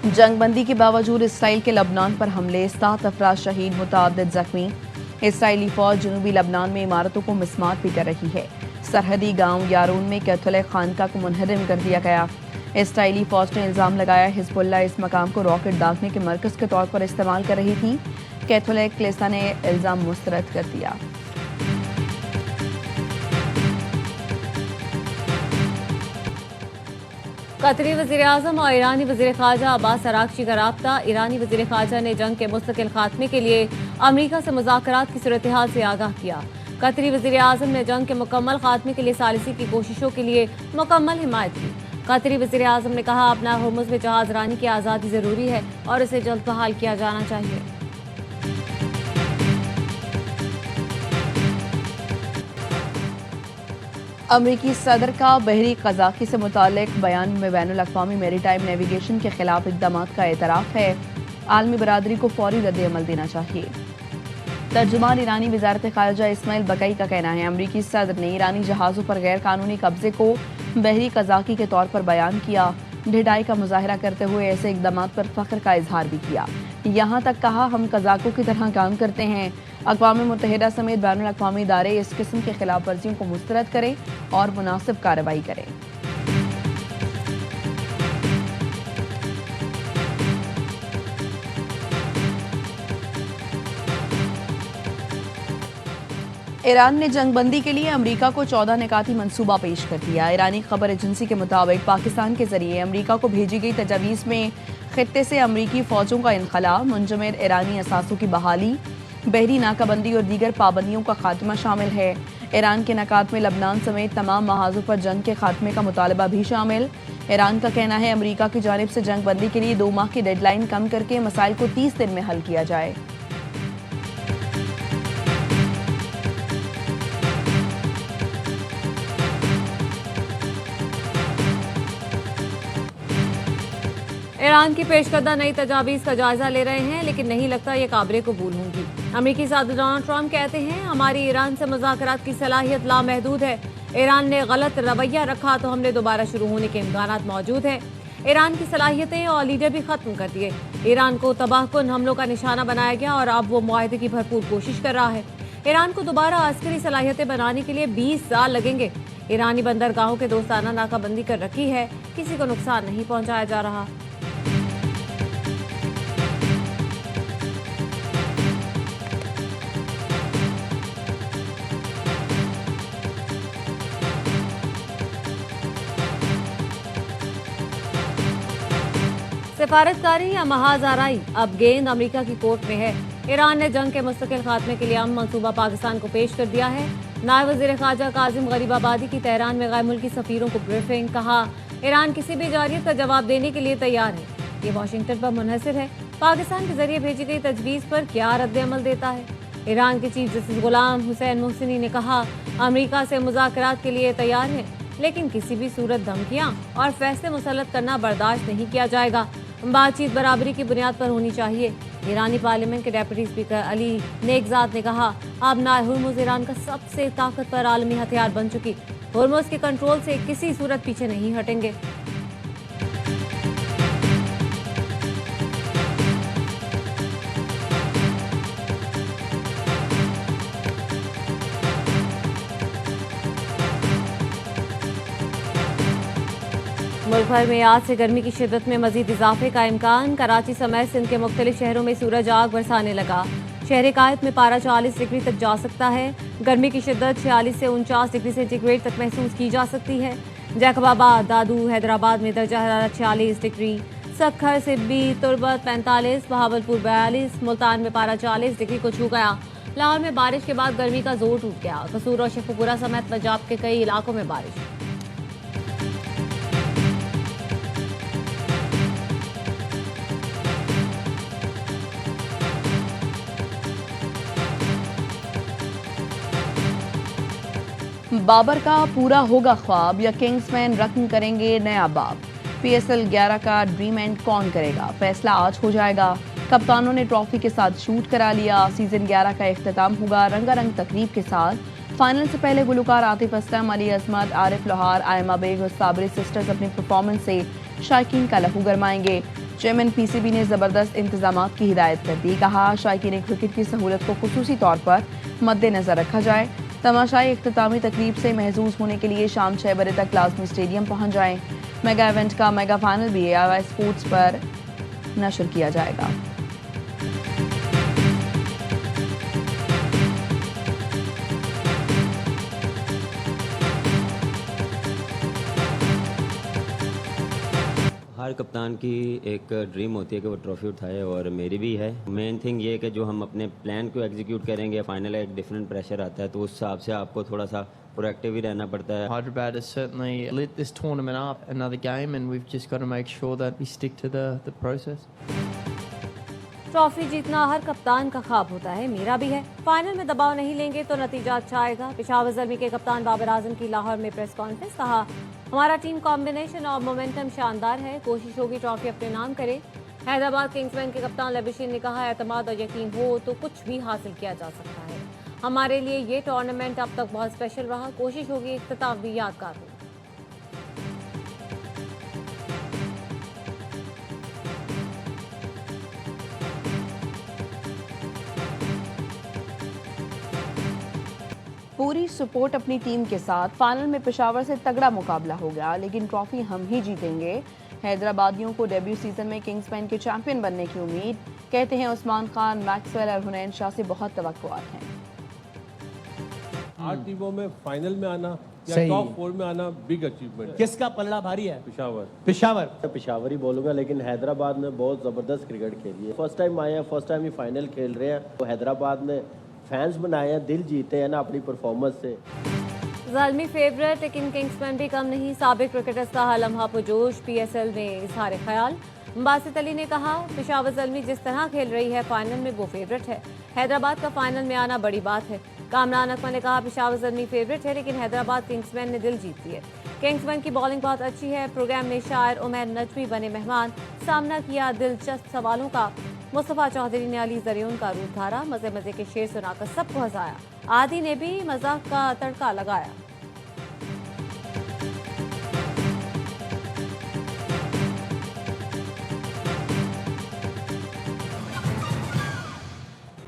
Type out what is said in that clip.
जंगबंदी के बावजूद इसराइल के लबनान पर हमले, 7 अफराद शहीद, मुतअद्दिद जख्मी। इसराइली फौज जनूबी लबनान में इमारतों को मिसमार भी कर रही है। सरहदी गांव यारून में कैथोलिक खानका को मुनहदम कर दिया गया। इसराइली फौज ने इल्जाम लगाया हिजबुल्लाह इस मकाम को रॉकेट दागने के मरकज के तौर पर इस्तेमाल कर रही थी। कैथोलिक कलीसिया ने इल्जाम मुस्तरद कर दिया। कतरी वज़ीर-ए-आज़म और ईरानी वज़ीर ख़ारजा अब्बास अराग़ची का राब्ता। ईरानी वज़ीर ख़ारजा ने जंग के मुस्तकिल खात्मे के लिए अमरीका से मुज़ाकरात की सूरत हाल से आगाह किया। कतरी वज़ीर-ए-आज़म ने जंग के मुकम्मल खात्मे के लिए सालिसी की कोशिशों के लिए मुकम्मल हिमायत की। कतरी वज़ीर-ए-आज़म ने कहा, अपना हुर्मुज़ में जहाज़ रानी की आज़ादी ज़रूरी है और इसे जल्द बहाल किया जाना चाहिए। अमरीकी सदर का बहरी क़ज़ाक़ी से मुताल्लिक़ बयान में बैनुल अक़वामी मैरीटाइम नेविगेशन के खिलाफ इक़दामात का एतराफ़ है। आलमी बरादरी को फ़ौरी रद्द-ए-अमल देना चाहिए। तर्जुमान ईरानी वज़ारत ख़ारिजा इस्माइल बकई का कहना है, अमरीकी सदर ने ईरानी जहाज़ों पर गैर कानूनी कब्जे को बहरी क़ज़ाक़ी के तौर पर बयान किया। ढिठाई का मुज़ाहरा करते हुए ऐसे इक़दामात पर फ़ख्र का इजहार भी किया। यहाँ तक कहा, हम कज़ाकों की तरह काम करते हैं। अक़वाम मुत्तहिदा समेत बैनुल अक़वामी इदारे इस किस्म की खिलाफ वर्जियों को मुस्तरद करें और मुनासिब कार्रवाई करें। ईरान ने जंगबंदी के लिए अमरीका को 14 निकाती मंसूबा पेश कर दिया। ईरानी खबर एजेंसी के मुताबिक पाकिस्तान के जरिए अमरीका को भेजी गई तजावीज़ में खित्ते से अमरीकी फौजों का इनखला, मुंजमद ईरानी असासों की बहाली, बहरी नाकाबंदी और दीगर पाबंदियों का खात्मा शामिल है। ईरान के नकात में लबनान समेत तमाम महाजों पर जंग के खात्मे का मुतालबा भी शामिल। ईरान का कहना है, अमरीका की जानिब से जंगबंदी के लिए 2 माह की डेडलाइन कम करके मसाइल को 30 दिन में हल किया जाए। ईरान की पेशकर्दा नई तजावीज़ का जायजा ले रहे हैं, लेकिन नहीं लगता ये काबिल कबूल होंगी। अमरीकी सदर डोनाल्ड ट्रंप कहते हैं, हमारी ईरान से मुज़ाकरात की सलाहियत लामहदूद है। ईरान ने गलत रवैया रखा तो हमने दोबारा शुरू होने के इम्कानात मौजूद हैं। ईरान की सलाहियतें और लीडर भी खत्म कर दिए। ईरान को तबाहकुन हमलों का निशाना बनाया गया और अब वो मुआहदे की भरपूर कोशिश कर रहा है। ईरान को दोबारा अस्करी सलाहियतें बनाने के लिए 20 साल लगेंगे। ईरानी बंदरगाहों के दोस्ताना नाकाबंदी कर रखी है, किसी को नुकसान नहीं पहुंचाया जा रहा। सिफारतकारी या महाजाराई, अब गेंद अमेरिका की कोर्ट में है। ईरान ने जंग के मुस्तकिल खात्मे के लिए अमन मंसूबा पाकिस्तान को पेश कर दिया है। नायब वज़ीर ख़ारजा काज़िम गरीबाबादी की तेहरान में गैर मुल्की सफ़ीरों को ब्रीफिंग, कहा ईरान किसी भी जारियत का जवाब देने के लिए तैयार है। ये वाशिंगटन पर मुनहसर है। पाकिस्तान के जरिए भेजी गई तजवीज़ पर क्या रद्द-ए-अमल देता है। ईरान के चीफ जस्टिस गुलाम हुसैन मोहसिनी ने कहा, अमरीका से मुज़ाकरात के लिए तैयार है, लेकिन किसी भी सूरत धमकियाँ और फैसले मुसल्लत करना बर्दाश्त नहीं किया जाएगा। बातचीत बराबरी की बुनियाद पर होनी चाहिए। ईरानी पार्लियामेंट के डेप्यूटी स्पीकर अली नेकजाद ने कहा, अब नाय हुर्मुज़ ईरान का सबसे ताकतवर आलमी हथियार बन चुकी। हुर्मुज़ के कंट्रोल से किसी सूरत पीछे नहीं हटेंगे। मुल्क भर में आज से गर्मी की शिद्दत में मजीद इजाफे का इम्कान। कराची समेत सिंध के मुख्तलिफ शहरों में सूरज आग बरसाने लगा। शहर कायद में पारा 40 डिग्री तक जा सकता है। गर्मी की शिद्दत 46 से 49 डिग्री सेंटीग्रेड तक महसूस की जा सकती है। जैकबाबाद, दादू, हैदराबाद में दर्जा हरारत 46 डिग्री, सक्खर, सिब्बी, तुर्बत 45, बहावलपुर 42, मुल्तान में पारा 40 डिग्री को छू गया। लाहौर में बारिश के बाद गर्मी का जोर टूट गया। कसूर और शेखुपुरा समेत पंजाब के कई इलाकों में बारिश। बाबर का पूरा होगा ख्वाब या किंग्समैन रकम करेंगे नया बाब। PSL 11 का ड्रीम एंड कौन करेगा, फैसला आज हो जाएगा। कप्तानों ने ट्रॉफी के साथ शूट करा लिया। सीजन 11 का इख्तिताम होगा रंगारंग तकरीब के साथ। फाइनल से पहले गुलकार आतिफ असलम, अली अजमत, आरिफ लोहार, आयमा बेग और साबरी सिस्टर्स अपनी परफॉर्मेंस से शायकीन का लहू गरमाएंगे। चेयरमैन पीसीबी ने जबरदस्त इंतजाम की हिदायत कर दी। कहा शायकीन क्रिकेट की सहूलत को खुसूसी तौर पर मद्देनजर रखा जाए। तमाशाई इख्तितामी तकरीब से महजूज होने के लिए शाम 6 बजे तक लाजमी स्टेडियम पहुंच जाएं। मेगा इवेंट का मेगा फाइनल भी AIY स्पोर्ट्स पर नशर किया जाएगा। हर कप्तान की एक ड्रीम होती है कि वो ट्रॉफी उठाए, और मेरी भी है। मेन थिंग ये है कि जो हम अपने प्लान को एग्जीक्यूट करेंगे, फाइनल एक डिफरेंट प्रेशर आता है, तो उस हिसाब से आपको थोड़ा सा प्रोएक्टिव ही रहना पड़ता है। Hyderabad has certainly lit this tournament up another game, and we've just got to make sure that we stick to the process. Trophy जीतना हर कप्तान का ख्वाब होता है, मेरा भी है। फाइनल में दबाव नहीं लेंगे तो नतीजा अच्छा आएगा। पेशावर ज़ल्मी के कप्तान बाबर आजम की लाहौर में प्रेस कॉन्फ्रेंस। कहा हमारा टीम कॉम्बिनेशन और मोमेंटम शानदार है, कोशिश होगी ट्रॉफी अपने नाम करे। हैदराबाद किंग्समैन के कप्तान लबिशीन ने कहा एतमाद और यकीन हो तो कुछ भी हासिल किया जा सकता है। हमारे लिए ये टूर्नामेंट अब तक बहुत स्पेशल रहा, कोशिश होगी इख्तिताम भी यादगार हो। पूरी सपोर्ट अपनी टीम के साथ। फाइनल में पेशावर से तगड़ा मुकाबला हो गया, लेकिन ट्रॉफी हम ही जीतेंगे। हैदराबादियों को डेब्यू सीजन में किंग्समैन के चैंपियन बनने की उम्मीद। कहते हैं उस्मान खान, मैक्सवेल और हुनैन शाह से बहुत तवक्कुआत हैं। 8 टीमों में फाइनल में आना या सही। टॉप 4 में आना बिग अचीवमेंट है। किसका पलड़ा भारी है? पेशावर पेशावर। पेशावर ही बोलूंगा, लेकिन हैदराबाद ने बहुत ज़बरदस्त क्रिकेट खेली है। फर्स्ट टाइम आए हैं, फर्स्ट टाइम ही फाइनल खेल रहे हैं। तो हैदराबाद ने फैंस बनाए हैं, दिल जीते हैं ना अपनी परफॉर्मेंस से। ज़ल्मी फेवरेट, लेकिन किंग्समैन भी कम नहीं। साबिक क्रिकेटर्स का लम्हा पुजोश, PSL में इजहार ख्याल। बासित अली ने कहा पेशावर ज़ल्मी जिस तरह खेल रही है फाइनल में वो फेवरेट है। हैदराबाद का फाइनल में आना बड़ी बात है। कामरान अकमल ने कहा पेशावर ज़ल्मी फेवरेट है, लेकिन हैदराबाद किंग्समैन ने दिल जीत लिया। किंग्समैन की बॉलिंग बहुत अच्छी है। प्रोग्राम में शायर उमैर नजमी बने मेहमान। सामना किया दिलचस्प सवालों का। मुस्तफ़ा चौधरी ने अली ज़रियुन का रूप धारा। मज़े मज़े के शेर सुनाकर सबको हंसाया। आदि ने भी मजाक का तड़का लगाया।